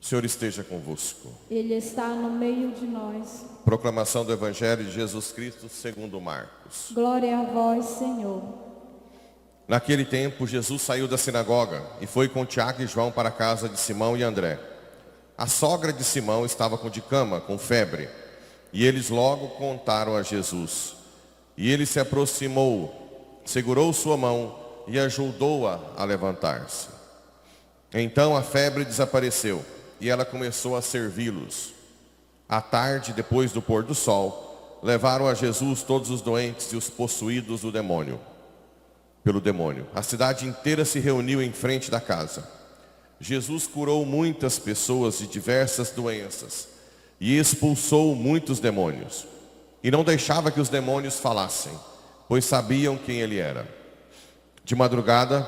O Senhor esteja convosco. Ele está no meio de nós. Proclamação do Evangelho de Jesus Cristo segundo Marcos. Glória a vós, Senhor. Naquele tempo, Jesus saiu da sinagoga e foi com Tiago e João para a casa de Simão e André. A sogra de Simão estava de cama, com febre, e eles logo contaram a Jesus. E ele se aproximou, segurou sua mão e ajudou-a a levantar-se. Então a febre desapareceu e ela começou a servi-los. À tarde, depois do pôr do sol, levaram a Jesus todos os doentes e os possuídos pelo demônio. A cidade inteira se reuniu em frente da casa. Jesus curou muitas pessoas de diversas doenças e expulsou muitos demônios. E não deixava que os demônios falassem, pois sabiam quem ele era. De madrugada,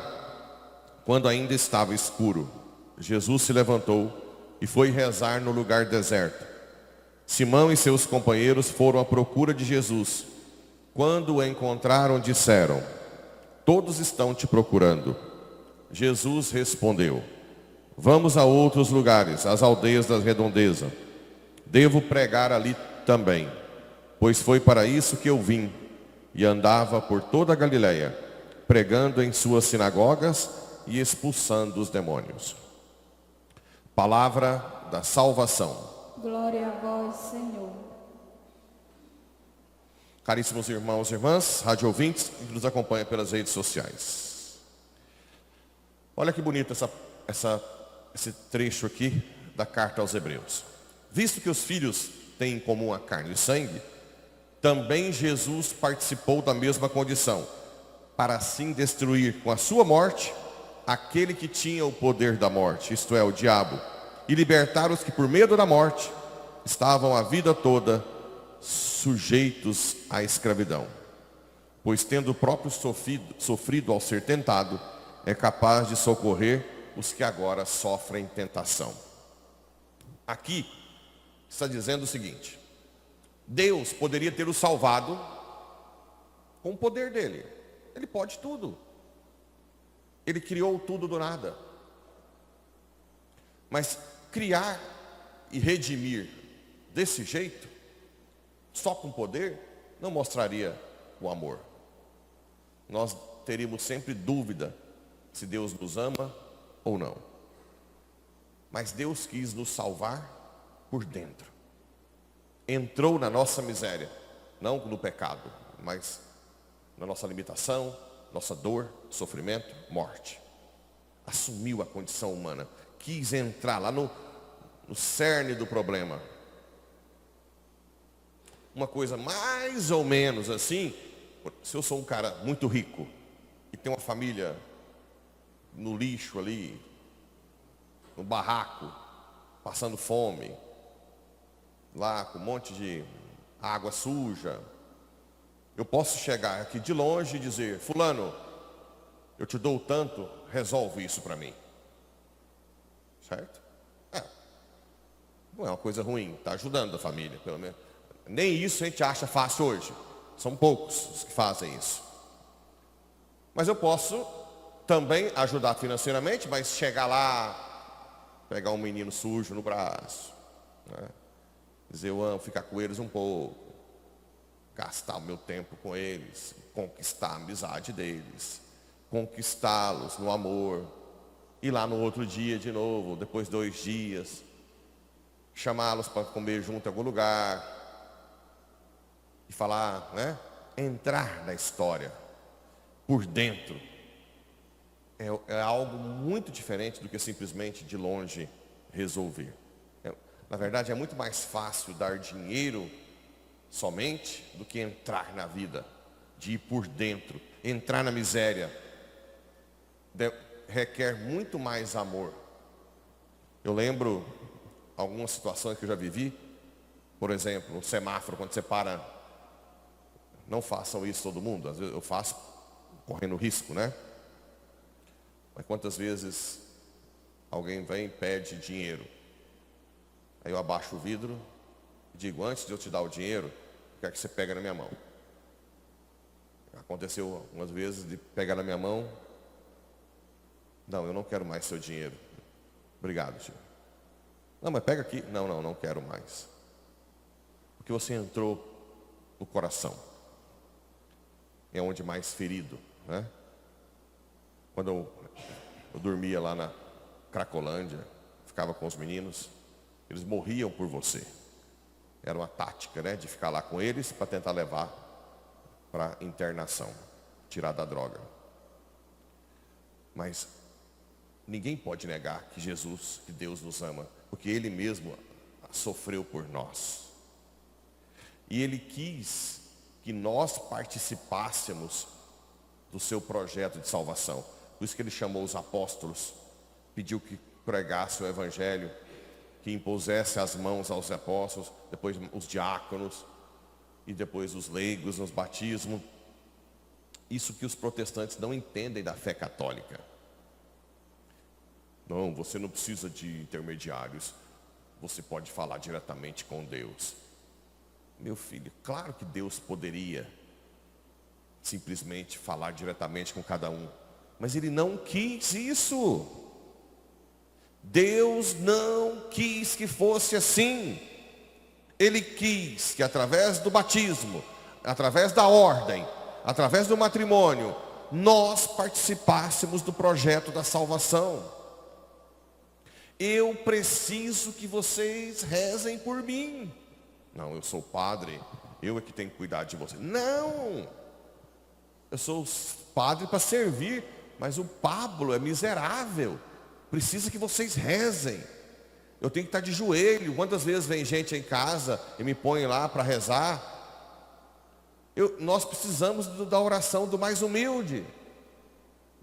quando ainda estava escuro, Jesus se levantou e foi rezar no lugar deserto. Simão e seus companheiros foram à procura de Jesus. Quando o encontraram, disseram: "Todos estão te procurando." Jesus respondeu: "Vamos a outros lugares, às aldeias da redondeza. Devo pregar ali também, pois foi para isso que eu vim." E andava por toda a Galileia, pregando em suas sinagogas e expulsando os demônios. Palavra da salvação. Glória a vós, Senhor. Caríssimos irmãos e irmãs, rádio ouvintes que nos acompanham pelas redes sociais. Olha que bonito esse trecho aqui da carta aos Hebreus. Visto que os filhos têm em comum a carne e sangue, também Jesus participou da mesma condição, para assim destruir com a sua morte aquele que tinha o poder da morte, isto é, o diabo, e libertar os que por medo da morte estavam a vida toda sujeitos à escravidão. Pois tendo o próprio sofrido ao ser tentado, é capaz de socorrer os que agora sofrem tentação. Aqui está dizendo o seguinte: Deus poderia ter o salvado com o poder dele. Ele pode tudo. Ele criou tudo do nada. Mas criar e redimir desse jeito, só com poder, não mostraria o amor. Nós teríamos sempre dúvida se Deus nos ama ou não. Mas Deus quis nos salvar por dentro. Entrou na nossa miséria, não no pecado, mas na nossa limitação, nossa dor, sofrimento, morte. Assumiu a condição humana, quis entrar lá no cerne do problema. Uma coisa mais ou menos assim, se eu sou um cara muito rico e tenho uma família no lixo ali, no barraco, passando fome, lá com um monte de água suja, eu posso chegar aqui de longe e dizer: fulano, eu te dou tanto, resolve isso para mim. Certo? Não é uma coisa ruim, está ajudando a família, pelo menos. Nem isso a gente acha fácil hoje. São poucos os que fazem isso. Mas eu posso também ajudar financeiramente, mas chegar lá, pegar um menino sujo no braço, né? Dizer: eu amo, ficar com eles um pouco, gastar o meu tempo com eles, conquistar a amizade deles, conquistá-los no amor, ir lá no outro dia de novo, depois 2 dias, chamá-los para comer junto em algum lugar e falar, né? Entrar na história por dentro é algo muito diferente do que simplesmente de longe resolver. Na verdade, é muito mais fácil dar dinheiro somente do que entrar na vida, de ir por dentro, entrar na miséria. Requer muito mais amor. Eu lembro algumas situações que eu já vivi, Por exemplo, um semáforo, quando você para, não façam isso todo mundo. Às vezes eu faço correndo risco, né? Mas quantas vezes alguém vem e pede dinheiro? Aí eu abaixo o vidro e digo, antes de eu te dar o dinheiro, eu quero que você pegue na minha mão. Aconteceu algumas vezes de pegar na minha mão. Não, eu não quero mais seu dinheiro. Obrigado, tio. Não, mas pega aqui. Não, não quero mais. Porque você entrou no coração. É onde mais ferido, né? Quando eu dormia lá na Cracolândia, ficava com os meninos, eles morriam por você. Era uma tática, né, de ficar lá com eles para tentar levar para internação, tirar da droga. Mas ninguém pode negar que Jesus, que Deus nos ama, porque Ele mesmo sofreu por nós. E Ele quis que nós participássemos do seu projeto de salvação. Por isso que Ele chamou os apóstolos, pediu que pregasse o Evangelho, que impusesse as mãos aos apóstolos, depois os diáconos, e depois os leigos nos batismos. Isso que os protestantes não entendem da fé católica. Não, você não precisa de intermediários. Você pode falar diretamente com Deus. Meu filho, claro que Deus poderia simplesmente falar diretamente com cada um. Mas Ele não quis isso. Deus não quis que fosse assim. Ele quis que através do batismo, através da ordem, através do matrimônio, nós participássemos do projeto da salvação. Eu preciso que vocês rezem por mim. Não, eu sou padre, eu é que tenho que cuidar de você. Não! Eu sou padre para servir, mas o Pablo é miserável. Precisa que vocês rezem. Eu tenho que estar de joelho. Quantas vezes vem gente em casa e me põe lá para rezar? Nós precisamos da oração do mais humilde.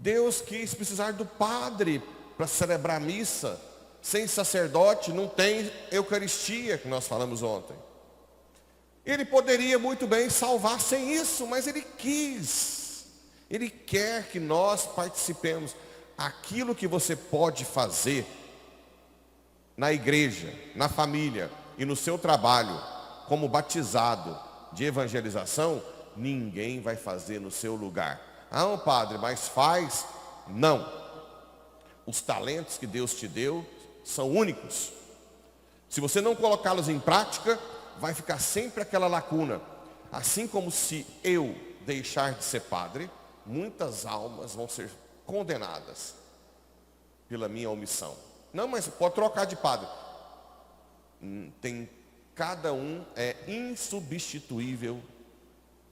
Deus quis precisar do padre para celebrar a missa. Sem sacerdote não tem Eucaristia, que nós falamos ontem. Ele poderia muito bem salvar sem isso, mas Ele quis. Ele quer que nós participemos. Aquilo que você pode fazer na igreja, na família e no seu trabalho, como batizado de evangelização, ninguém vai fazer no seu lugar. Ah, padre, mas faz? Não. Os talentos que Deus te deu são únicos. Se você não colocá-los em prática, vai ficar sempre aquela lacuna. Assim como se eu deixar de ser padre, muitas almas vão ser condenadas pela minha omissão. Não, mas pode trocar de padre. Cada um é insubstituível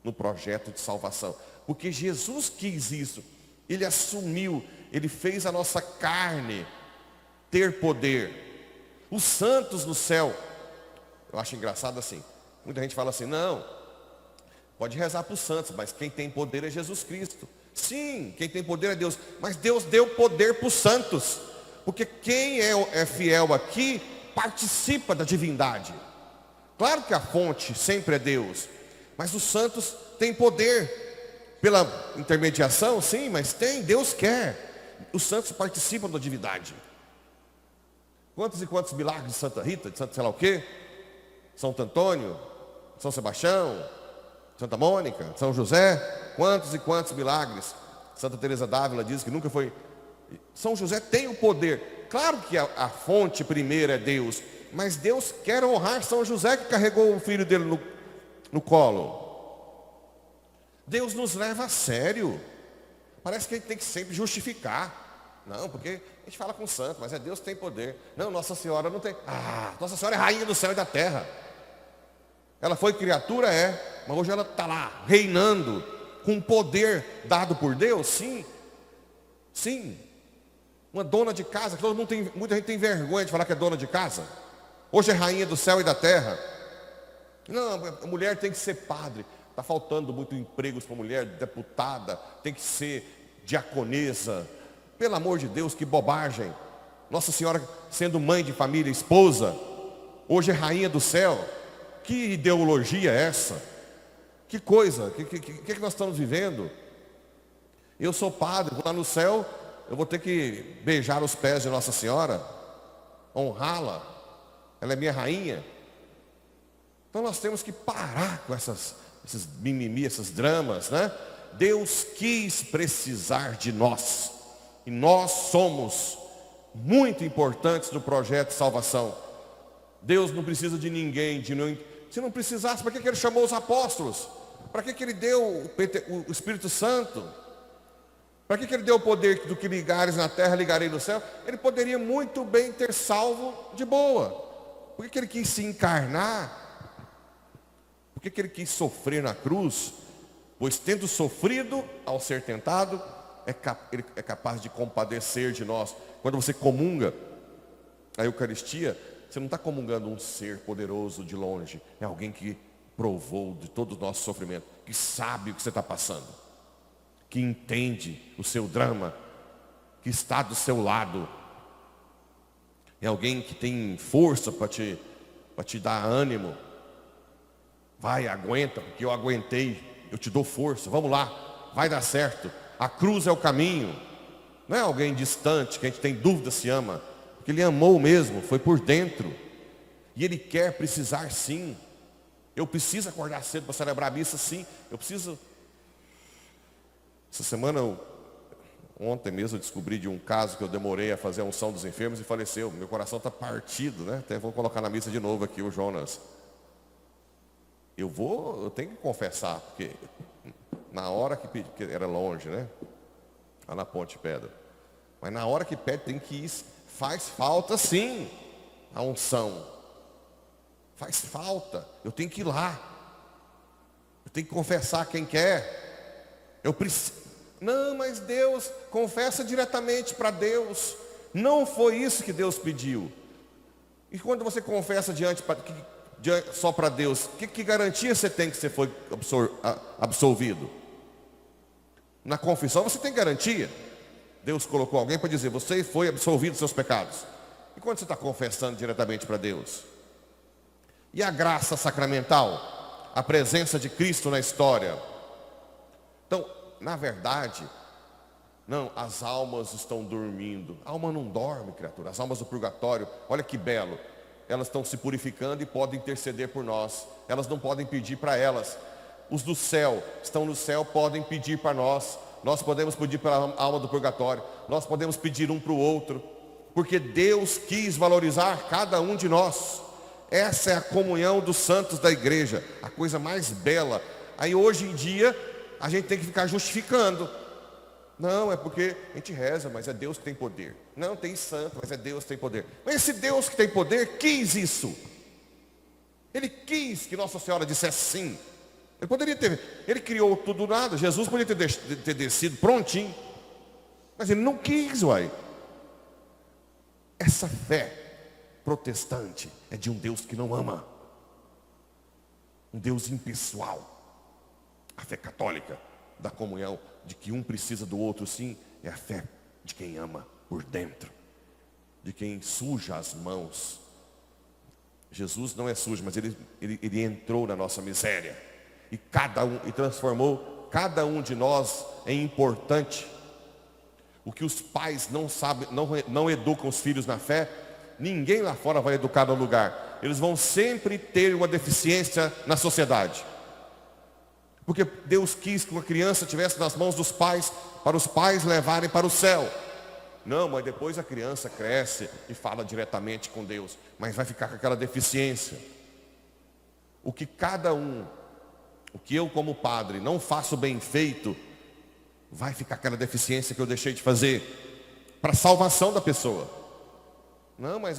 no projeto de salvação. Porque Jesus quis isso. Ele assumiu, Ele fez a nossa carne ter poder. Os santos no céu. Eu acho engraçado assim. Muita gente fala assim, não, pode rezar para os santos, mas quem tem poder é Jesus Cristo. Sim, quem tem poder é Deus. Mas Deus deu poder para os santos. Porque quem é fiel aqui participa da divindade. Claro que a fonte sempre é Deus, mas os santos têm poder pela intermediação, sim, mas tem, Deus quer. Os santos participam da divindade. Quantos e quantos milagres de Santa Rita, de Santa sei lá o quê? Santo Antônio, São Sebastião, Santa Mônica, São José, quantos e quantos milagres. Santa Teresa d'Ávila diz que nunca foi. São José tem o poder. Claro que a fonte primeira é Deus, mas Deus quer honrar São José que carregou o filho dele no colo. Deus nos leva a sério. Parece que a gente tem que sempre justificar. Não, porque a gente fala com o santo, mas é Deus que tem poder. Não, Nossa Senhora não tem. Nossa Senhora é rainha do céu e da terra. Ela foi criatura, mas hoje ela está lá, reinando, com poder dado por Deus, sim. Sim. Uma dona de casa, que muita gente tem vergonha de falar que é dona de casa. Hoje é rainha do céu e da terra. Não, a mulher tem que ser padre. Está faltando muito empregos para a mulher, deputada, tem que ser diaconesa. Pelo amor de Deus, que bobagem. Nossa Senhora sendo mãe de família, esposa, hoje é rainha do céu. Que ideologia é essa? Que coisa? Que nós estamos vivendo? Eu sou padre, vou lá no céu, eu vou ter que beijar os pés de Nossa Senhora, honrá-la, ela é minha rainha. Então nós temos que parar com esses mimimi, esses dramas, né? Deus quis precisar de nós, e nós somos muito importantes no projeto de salvação. Deus não precisa de ninguém, se não precisasse, para que Ele chamou os apóstolos? Para que Ele deu o Espírito Santo? Para que Ele deu o poder do que ligares na terra, ligarei no céu? Ele poderia muito bem ter salvo de boa. Por que Ele quis se encarnar? Por que Ele quis sofrer na cruz? Pois tendo sofrido ao ser tentado, Ele é capaz de compadecer de nós. Quando você comunga a Eucaristia, você não está comungando um ser poderoso de longe. É alguém que provou de todo o nosso sofrimento, que sabe o que você está passando, que entende o seu drama, que está do seu lado. É alguém que tem força para te dar ânimo. Vai, aguenta, porque eu aguentei, eu te dou força, vamos lá, vai dar certo. A cruz é o caminho. Não é alguém distante, que a gente tem dúvida se ama, porque Ele amou mesmo, foi por dentro. E Ele quer precisar sim. Eu preciso acordar cedo para celebrar a missa, sim. Eu preciso. Essa semana, ontem mesmo, eu descobri de um caso que eu demorei a fazer a unção dos enfermos e faleceu. Meu coração está partido, né? Até vou colocar na missa de novo aqui o Jonas. Eu tenho que confessar, porque na hora que pedi, porque era longe, né? Lá na Ponte Pedra. Mas na hora que pede, tem que ir. Faz falta sim a unção. Faz falta. Eu tenho que ir lá. Eu tenho que confessar quem quer. Eu preciso. Não, mas Deus, confessa diretamente para Deus. Não foi isso que Deus pediu. E quando você confessa só para Deus, que garantia você tem que você foi absolvido? Na confissão você tem garantia. Deus colocou alguém para dizer, você foi absolvido dos seus pecados. E quando você está confessando diretamente para Deus? E a graça sacramental? A presença de Cristo na história? Então, na verdade, não, as almas estão dormindo. A alma não dorme, criatura. As almas do purgatório, olha que belo. Elas estão se purificando e podem interceder por nós. Elas não podem pedir para elas. Os do céu, estão no céu, podem pedir para nós. Nós podemos pedir para a alma do purgatório. Nós podemos pedir um para o outro. Porque Deus quis valorizar cada um de nós. Essa é a comunhão dos santos da igreja. A coisa mais bela. Aí hoje em dia, a gente tem que ficar justificando. Não, é porque a gente reza, mas é Deus que tem poder. Não, tem santo, mas é Deus que tem poder. Mas esse Deus que tem poder quis isso. Ele quis que Nossa Senhora dissesse sim. Ele criou tudo do nada. Jesus poderia ter descido prontinho. Mas Ele não quis, uai. Essa fé protestante é de um Deus que não ama. Um Deus impessoal. A fé católica da comunhão, de que um precisa do outro, sim, é a fé de quem ama por dentro, de quem suja as mãos. Jesus não é sujo, mas ele entrou na nossa miséria e transformou cada um de nós em importante. O que os pais não sabem, não educam os filhos na fé, ninguém lá fora vai educar no lugar. Eles vão sempre ter uma deficiência na sociedade. Porque Deus quis que uma criança estivesse nas mãos dos pais, para os pais levarem para o céu. Não, mas depois a criança cresce e fala diretamente com Deus, mas vai ficar com aquela deficiência. O que eu como padre não faço bem feito, vai ficar aquela deficiência que eu deixei de fazer, para a salvação da pessoa. Não, mas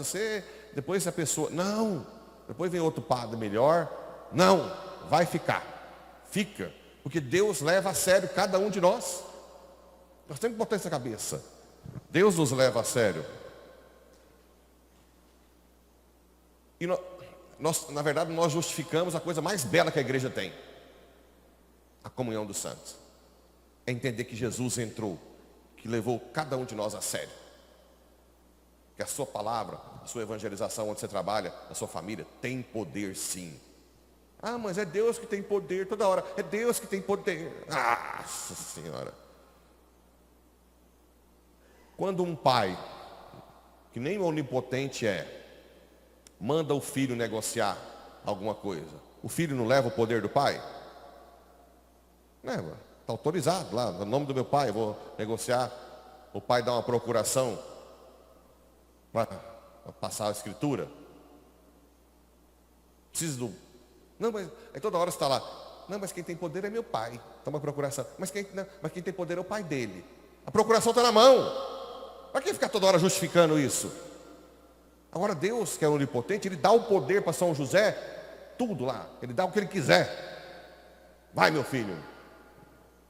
depois a pessoa, não, depois vem outro padre melhor, não, vai ficar. Fica, porque Deus leva a sério cada um de nós. Nós temos que botar isso na cabeça. Deus nos leva a sério. E na verdade, nós justificamos a coisa mais bela que a igreja tem. A comunhão dos santos. É entender que Jesus entrou, que levou cada um de nós a sério. Que a sua palavra, a sua evangelização onde você trabalha, a sua família, tem poder sim. Ah, mas é Deus que tem poder toda hora. É Deus que tem poder. Nossa Senhora. Quando um pai, que nem onipotente é, manda o filho negociar alguma coisa, o filho não leva o poder do pai? Leva. Está autorizado lá, no nome do meu pai, eu vou negociar. O pai dá uma procuração para passar a escritura. Preciso do... Não, mas aí toda hora você está lá. Não, mas quem tem poder é meu pai. Toma a procuração. Mas quem tem poder é o pai dele. A procuração está na mão. Para que ficar toda hora justificando isso? Agora Deus, que é onipotente, Ele dá o poder para São José, tudo lá. Ele dá o que Ele quiser. Vai, meu filho,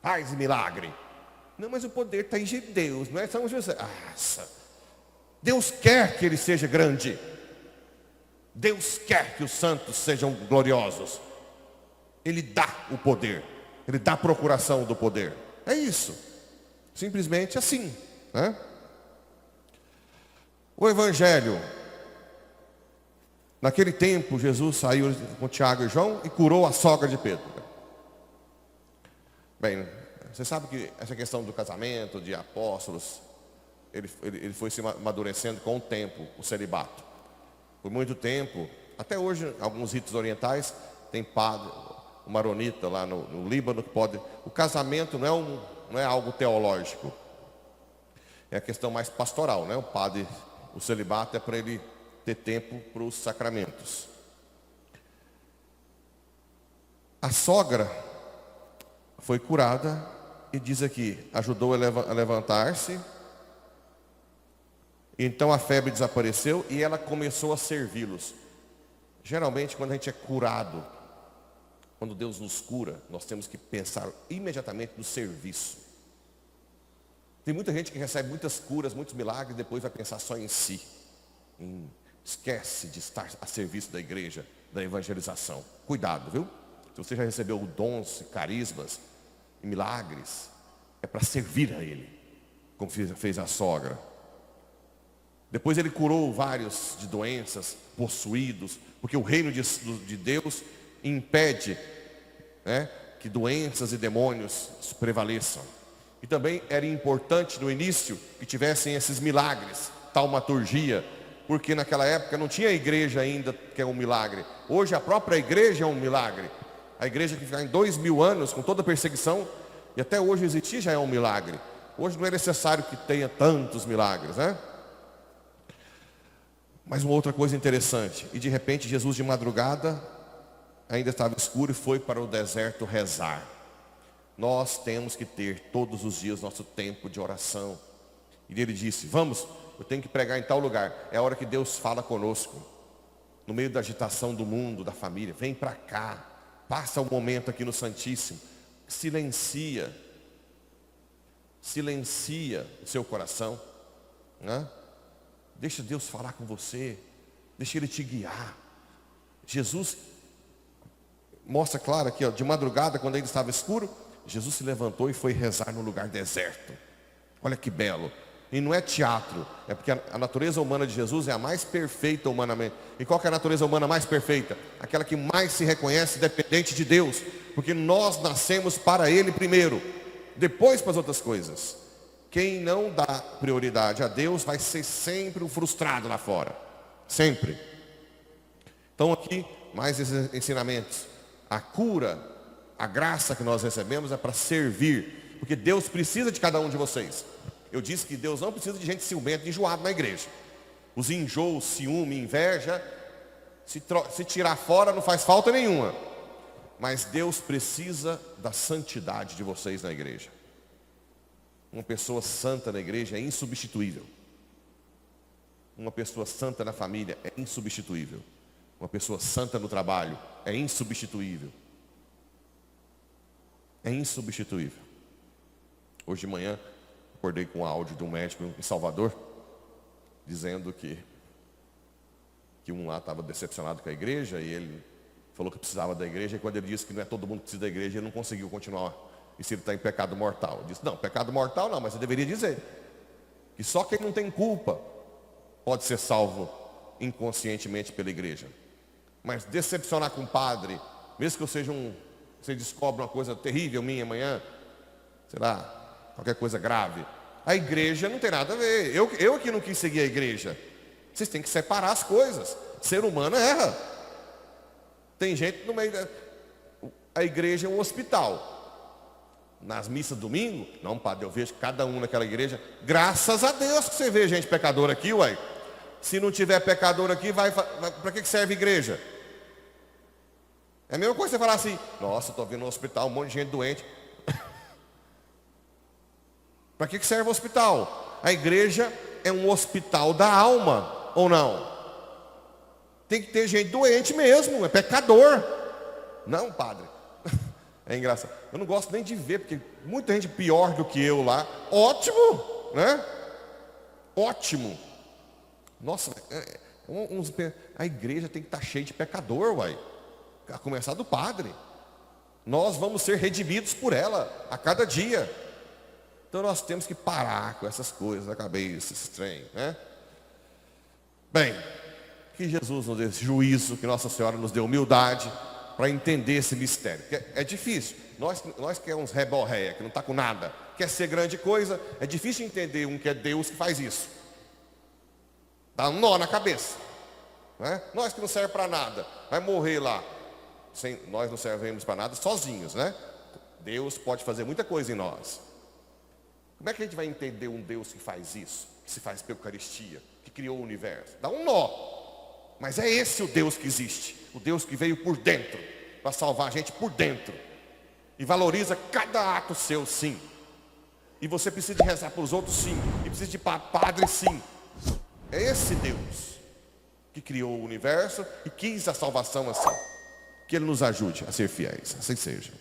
faz milagre. Não, mas o poder está em Deus, não é São José. Nossa. Deus quer que ele seja grande. Deus quer que os santos sejam gloriosos. Ele dá o poder. Ele dá a procuração do poder. É isso. Simplesmente assim, né? O Evangelho. Naquele tempo, Jesus saiu com Tiago e João e curou a sogra de Pedro. Bem, você sabe que essa questão do casamento, de apóstolos, ele foi se amadurecendo com o tempo, o celibato. Por muito tempo, até hoje, alguns ritos orientais, tem padre, o maronita lá no Líbano, que pode... O casamento não é algo teológico. É a questão mais pastoral, né? O padre, o celibato é para ele ter tempo para os sacramentos. A sogra foi curada e diz aqui, ajudou a levantar-se. Então a febre desapareceu e ela começou a servi-los. Geralmente quando a gente é curado, quando Deus nos cura, nós temos que pensar imediatamente no serviço. Tem muita gente que recebe muitas curas, muitos milagres, e depois vai pensar só em si. Esquece de estar a serviço da igreja, da evangelização. Cuidado, viu? Se você já recebeu dons, carismas e milagres, é para servir a Ele, como fez a sogra. Depois Ele curou vários de doenças, possuídos, porque o reino de Deus impede, né, que doenças e demônios prevaleçam. E também era importante no início que tivessem esses milagres, taumaturgia, porque naquela época não tinha igreja ainda que é um milagre. Hoje a própria igreja é um milagre. A igreja que fica em 2000 anos com toda a perseguição, e até hoje existir já é um milagre. Hoje não é necessário que tenha tantos milagres, né? Mas uma outra coisa interessante, e de repente Jesus de madrugada, ainda estava escuro e foi para o deserto rezar. Nós temos que ter todos os dias nosso tempo de oração. E ele disse, vamos, eu tenho que pregar em tal lugar. É a hora que Deus fala conosco. No meio da agitação do mundo, da família, vem para cá. Passa um momento aqui no Santíssimo. Silencia o seu coração, né? Deixa Deus falar com você. Deixa Ele te guiar. Jesus mostra claro aqui, ó, de madrugada, quando ainda estava escuro, Jesus se levantou e foi rezar no lugar deserto. Olha que belo. E não é teatro, é porque a natureza humana de Jesus é a mais perfeita humanamente. E qual que é a natureza humana mais perfeita? Aquela que mais se reconhece dependente de Deus. Porque nós nascemos para Ele primeiro, depois para as outras coisas. Quem não dá prioridade a Deus vai ser sempre um frustrado lá fora. Sempre. Então aqui, mais esses ensinamentos. A cura, a graça que nós recebemos é para servir. Porque Deus precisa de cada um de vocês. Eu disse que Deus não precisa de gente ciumenta e enjoada na igreja. Os enjoos, ciúme, inveja, se tirar fora não faz falta nenhuma. Mas Deus precisa da santidade de vocês na igreja. Uma pessoa santa na igreja é insubstituível. Uma pessoa santa na família é insubstituível. Uma pessoa santa no trabalho é insubstituível. É insubstituível. Hoje de manhã, acordei com um áudio de um médico em Salvador, dizendo que um lá estava decepcionado com a igreja, e ele falou que precisava da igreja, e quando ele disse que não é todo mundo que precisa da igreja, ele não conseguiu continuar. E se ele está em pecado mortal? Ele disse, não, pecado mortal não, mas você deveria dizer que só quem não tem culpa pode ser salvo inconscientemente pela igreja. Mas decepcionar com o padre, mesmo que eu seja você descobre uma coisa terrível minha amanhã, sei lá, qualquer coisa grave. A igreja não tem nada a ver. Eu que não quis seguir a igreja. Vocês têm que separar as coisas. Ser humano erra. Tem gente no meio a igreja é um hospital. Nas missas domingo, não, padre, eu vejo cada um naquela igreja. Graças a Deus que você vê gente pecadora aqui, uai. Se não tiver pecador aqui, para que serve igreja? É a mesma coisa você falar assim, nossa, estou vendo no hospital um monte de gente doente. Para que serve o hospital? A igreja é um hospital da alma, ou não? Tem que ter gente doente mesmo, é pecador. Não, padre. É engraçado. Eu não gosto nem de ver, porque muita gente pior do que eu lá. Ótimo, né? Ótimo. Nossa, a igreja tem que estar cheia de pecador, uai. A começar do padre. Nós vamos ser redimidos por ela a cada dia. Então nós temos que parar com essas coisas na cabeça, esse trem, né? Bem, que Jesus nos dê juízo, que Nossa Senhora nos dê humildade para entender esse mistério. Porque é difícil. Nós que é uns reborréia, que não está com nada, quer ser grande coisa, é difícil entender um que é Deus que faz isso. Dá um nó na cabeça. Né? Nós que não serve para nada, vai morrer lá. Nós não servemos para nada sozinhos, né? Deus pode fazer muita coisa em nós. Como é que a gente vai entender um Deus que faz isso? Que se faz pela Eucaristia, que criou o universo? Dá um nó. Mas é esse o Deus que existe. O Deus que veio por dentro, para salvar a gente por dentro. E valoriza cada ato seu, sim. E você precisa de rezar para os outros, sim. E precisa de padre, sim. É esse Deus que criou o universo e quis a salvação assim. Que Ele nos ajude a ser fiéis. Assim seja.